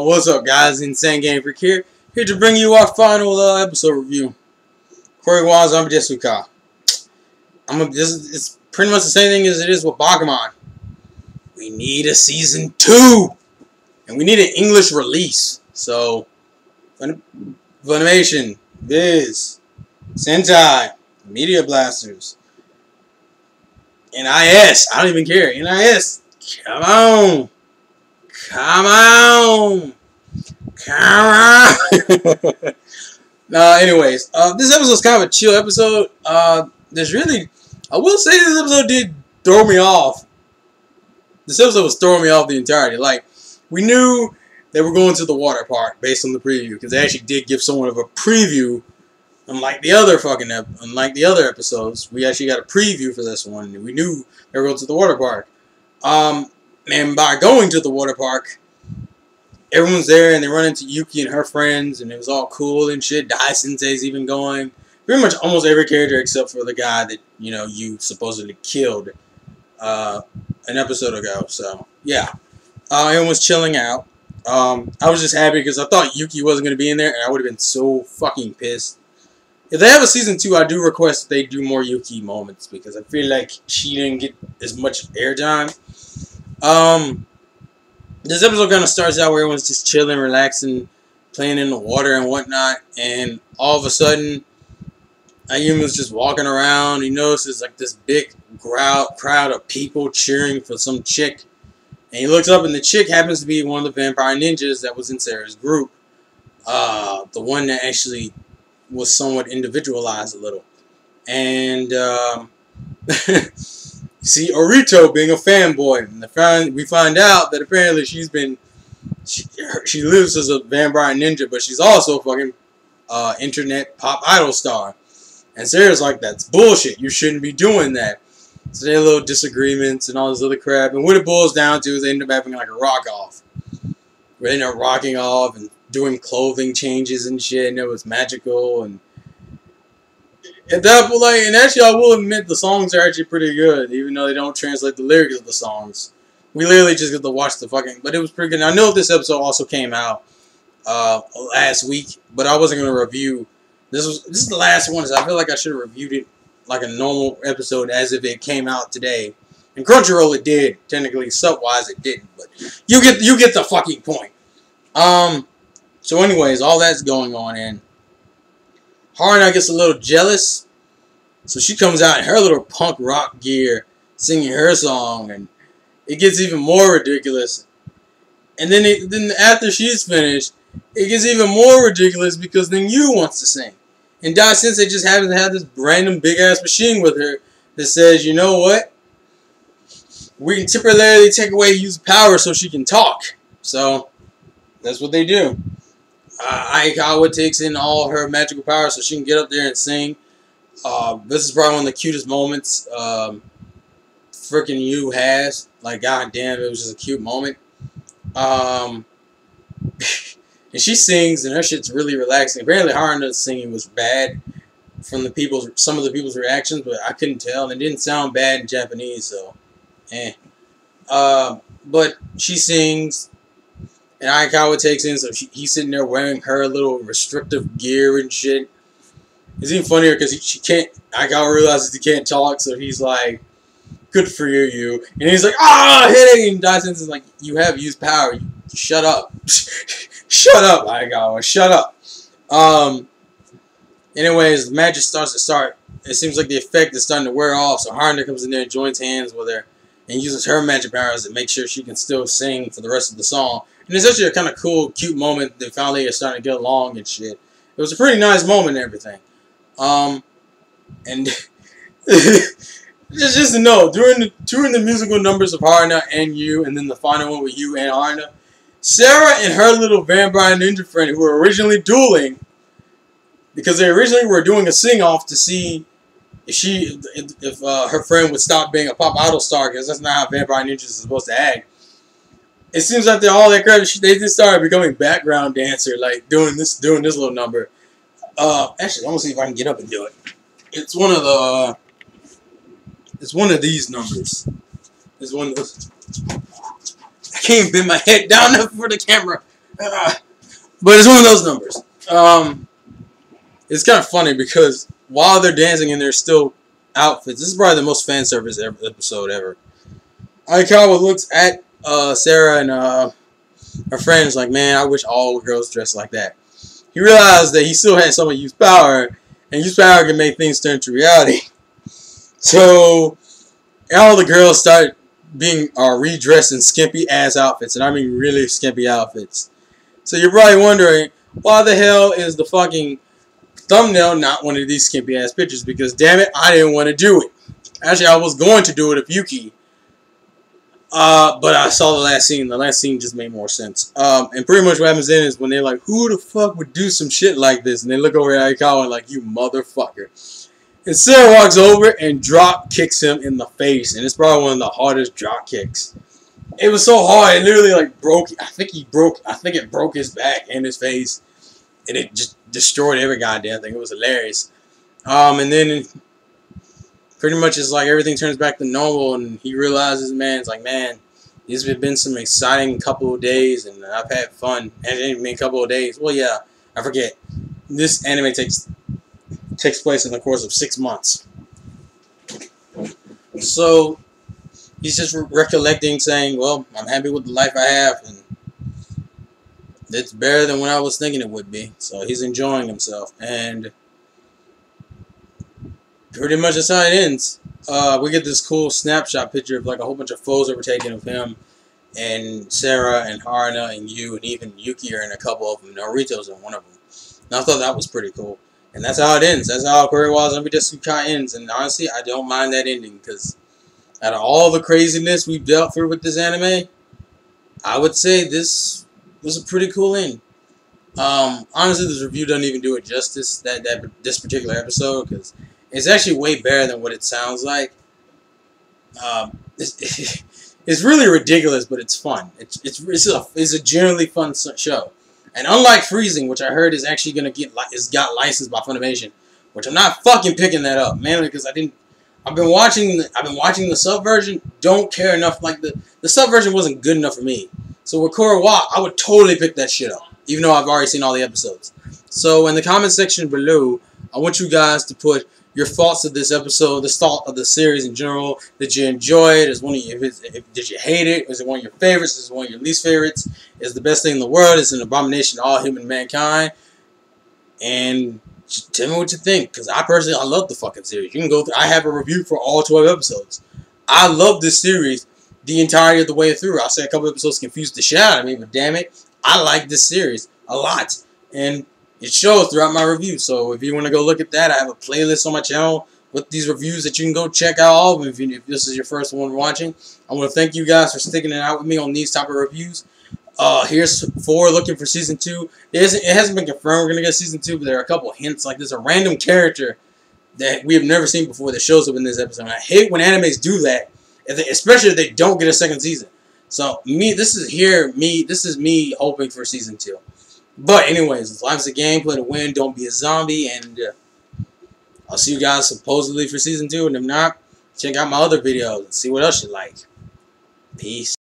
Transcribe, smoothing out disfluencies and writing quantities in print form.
What's up, guys? Insane Game Freak here to bring you our final episode review. Corey Waz, I'm Jessica. It's pretty much the same thing as it is with Bakuman. We need a season 2, and we need an English release. So, Funimation, Viz, Sentai, Media Blasters, NIS. I don't even care. NIS, come on. Come on! Anyways, this episode's kind of a chill episode. I will say this episode did throw me off. This episode was throwing me off the entirety. Like, we knew they were going to the water park based on the preview, because they actually did give somewhat of a preview. Unlike the other episodes, we actually got a preview for this one. We knew they were going to the water park. And by going to the water park, everyone's there, and they run into Yuki and her friends, and it was all cool and shit. Dai Sensei's even going. Pretty much almost every character except for the guy that, you supposedly killed an episode ago. So, yeah. Everyone's chilling out. I was just happy because I thought Yuki wasn't going to be in there, and I would have been so fucking pissed. If they have a season 2, I do request that they do more Yuki moments, because I feel like she didn't get as much airtime. This episode kind of starts out where everyone's just chilling, relaxing, playing in the water and whatnot, and all of a sudden, Ayuma's just walking around. He notices like this big crowd of people cheering for some chick, and he looks up, and the chick happens to be one of the vampire ninjas that was in Sarah's group, the one that actually was somewhat individualized a little, and see Orito being a fanboy, and we find out that apparently she lives as a vampire ninja, but she's also a fucking internet pop idol star. And Sarah's like, that's bullshit. You shouldn't be doing that. So they have little disagreements and all this other crap. And what it boils down to is they end up having like a rock off, where they end up rocking off and doing clothing changes and shit, and it was magical. And at that point, and actually, I will admit the songs are actually pretty good, even though they don't translate the lyrics of the songs. We literally just get to watch the but it was pretty good. And I know this episode also came out last week, but I wasn't gonna review. This is the last one, so I feel like I should have reviewed it like a normal episode, as if it came out today. And Crunchyroll it did, technically, sub-wise it didn't, but you get the fucking point. So anyways, all that's going on, and Haruna gets a little jealous, so she comes out in her little punk rock gear, singing her song, and it gets even more ridiculous. And then after she's finished, it gets even more ridiculous, because then Yu wants to sing. And Dai Sensei just happens to have this random big-ass machine with her that says, you know what? We can temporarily take away Yu's power so she can talk. So, that's what they do. Aikawa takes in all her magical power so she can get up there and sing. This is probably one of the cutest moments freaking Yu has. Like, goddamn, it was just a cute moment. And she sings, and her shit's really relaxing. Apparently, Haruna's singing was bad from some of the people's reactions, but I couldn't tell, and it didn't sound bad in Japanese, so, eh. But she sings, and Aikawa takes in, so he's sitting there wearing her little restrictive gear and shit. It's even funnier because Aikawa realizes he can't talk, so he's like, good for you, Yu. And he's like, hitting! And Dai Sensei's like, you have used power. Shut up. Shut up, Aikawa. Shut up. Anyways, the magic starts to start. It seems like the effect is starting to wear off, so Haruna comes in there and joins hands with her and uses her magic powers to make sure she can still sing for the rest of the song. And it's actually a kind of cool, cute moment. They finally are starting to get along and shit. It was a pretty nice moment and everything. And just to know, during the musical numbers of Haruna and Yu, and then the final one with Yu and Haruna, Sarah and her little vampire ninja friend, who were originally dueling, because they originally were doing a sing-off to see if her friend would stop being a pop idol star, because that's not how vampire ninjas are supposed to act. It seems like all that crap, they just started becoming background dancer, like doing this little number. Actually, I'm gonna see if I can get up and do it. It's one of these numbers. It's one of those. I can't bend my head down enough for the camera. But it's one of those numbers. It's kind of funny because while they're dancing in their still outfits, this is probably the most fan service episode ever. Aikawa looks at Sarah and her friends like, man, I wish all girls dressed like that. He realized that he still had some of youth power, and youth power can make things turn to reality. So all the girls start being redressed in skimpy ass outfits, and I mean really skimpy outfits. So you're probably wondering, why the hell is the fucking thumbnail not one of these skimpy ass pictures? Because damn it, I didn't want to do it. Actually, I was going to do it if Yuki. But I saw the last scene. The last scene just made more sense. And pretty much what happens then is when they're like, who the fuck would do some shit like this? And they look over at Aikawa and like, you motherfucker. And Sarah walks over and drop kicks him in the face. And it's probably one of the hardest drop kicks. It was so hard, it literally like broke. I think it broke his back and his face. And it just destroyed every goddamn thing. It was hilarious. And then pretty much it's like everything turns back to normal, and he realizes, man, it's like, man, these have been some exciting couple of days, and I've had fun. And it ain't been a couple of days. Well, yeah, I forget. This anime takes place in the course of 6 months. So he's just recollecting, saying, well, I'm happy with the life I have, and it's better than what I was thinking it would be. So he's enjoying himself, and pretty much that's how it ends. We get this cool snapshot picture of like a whole bunch of photos that were taken of him and Sarah and Haruna and Yu, and even Yuki are in a couple of them. Naruto's in one of them. And I thought that was pretty cool. And that's how it ends. That's how Kuriwaza Zombie Desukai ends. And honestly, I don't mind that ending, because out of all the craziness we've dealt through with this anime, I would say this was a pretty cool end. Honestly, this review doesn't even do it justice, this particular episode, because it's actually way better than what it sounds like. It's really ridiculous, but it's fun. It's a generally fun show. And unlike Freezing, which I heard is actually gonna got licensed by Funimation, which I'm not fucking picking that up, mainly because I've been watching the sub version. Don't care enough. Like the sub version wasn't good enough for me. So with Kuriwa, I would totally pick that shit up, even though I've already seen all the episodes. So in the comment section below, I want you guys to put your thoughts of this episode, the thought of the series in general. Did you enjoy it? Did you hate it? Is it one of your favorites? Is it one of your least favorites? Is it the best thing in the world? Is it an abomination to all human mankind? And just tell me what you think, because I love the fucking series. You can go through. I have a review for all 12 episodes. I love this series the entirety of the way through. I'll say a couple episodes confused the shit out of me, but damn it, I like this series a lot. And it shows throughout my review. So if you want to go look at that, I have a playlist on my channel with these reviews that you can go check out all of them if this is your first one watching. I want to thank you guys for sticking it out with me on these type of reviews. Here's 4 looking for Season 2. It hasn't been confirmed we're going to get Season 2, but there are a couple hints. Like there's a random character that we have never seen before that shows up in this episode. And I hate when animes do that, especially if they don't get a second season. So this is me hoping for Season 2. But anyways, life's a game, play to win, don't be a zombie, and I'll see you guys supposedly for Season 2, and if not, check out my other videos and see what else you like. Peace.